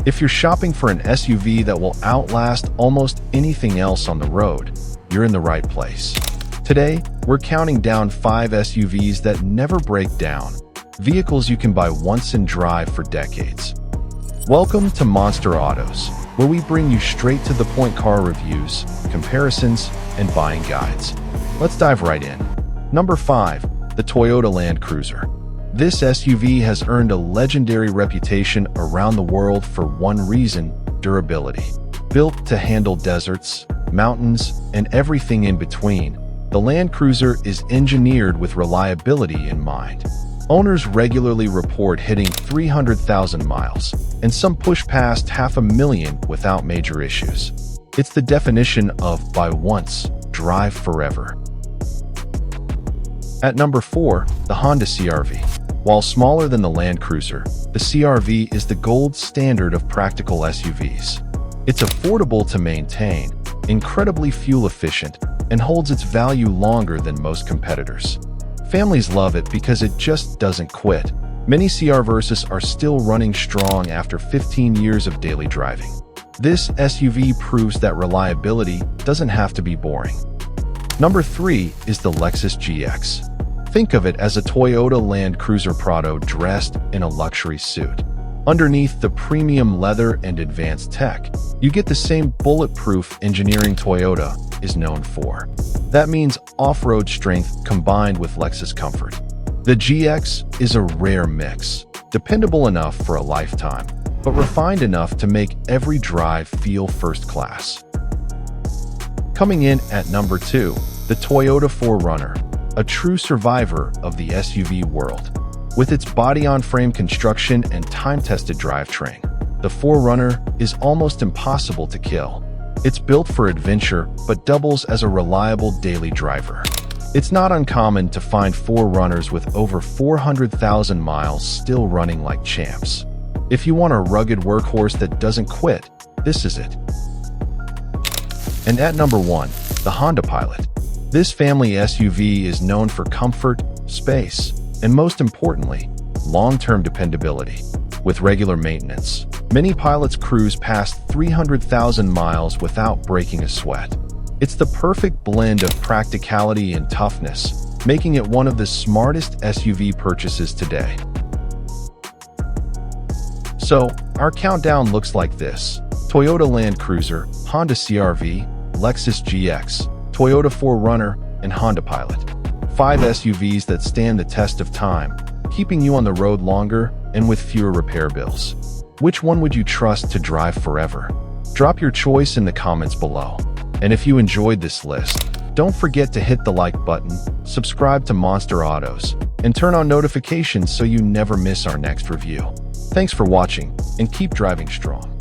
If you're shopping for an SUV that will outlast almost anything else on the road, you're in the right place. Today, we're counting down 5 SUVs that never break down, vehicles you can buy once and drive for decades. Welcome to Monster Autos, where we bring you straight-to-the-point car reviews, comparisons, and buying guides. Let's dive right in. Number 5. The Toyota Land Cruiser. This SUV has earned a legendary reputation around the world for one reason: durability. Built to handle deserts, mountains, and everything in between, the Land Cruiser is engineered with reliability in mind. Owners regularly report hitting 300,000 miles, and some push past 500,000 without major issues. It's the definition of buy once, drive forever. At number 4, the Honda CR-V. While smaller than the Land Cruiser, the CR-V is the gold standard of practical SUVs. It's affordable to maintain, incredibly fuel efficient, and holds its value longer than most competitors. Families love it because it just doesn't quit. Many CR-Vs are still running strong after 15 years of daily driving. This SUV proves that reliability doesn't have to be boring. Number 3 is the Lexus GX. Think of it as a Toyota Land Cruiser Prado dressed in a luxury suit. Underneath the premium leather and advanced tech, you get the same bulletproof engineering Toyota is known for. That means off-road strength combined with Lexus comfort. The GX is a rare mix, dependable enough for a lifetime, but refined enough to make every drive feel first class. Coming in at number 2, the Toyota 4Runner, a true survivor of the SUV world. With its body-on-frame construction and time-tested drivetrain, the 4Runner is almost impossible to kill. It's built for adventure, but doubles as a reliable daily driver. It's not uncommon to find 4Runners with over 400,000 miles still running like champs. If you want a rugged workhorse that doesn't quit, this is it. And at number 1, the Honda Pilot. This family SUV is known for comfort, space, and most importantly, long-term dependability. With regular maintenance, many Pilots cruise past 300,000 miles without breaking a sweat. It's the perfect blend of practicality and toughness, making it one of the smartest SUV purchases today. So, our countdown looks like this: Toyota Land Cruiser, Honda CR-V, Lexus GX, Toyota 4Runner, and Honda Pilot. 5 SUVs that stand the test of time, keeping you on the road longer and with fewer repair bills. Which one would you trust to drive forever? Drop your choice in the comments below. And if you enjoyed this list, don't forget to hit the like button, subscribe to Monster Autos, and turn on notifications so you never miss our next review. Thanks for watching, and keep driving strong.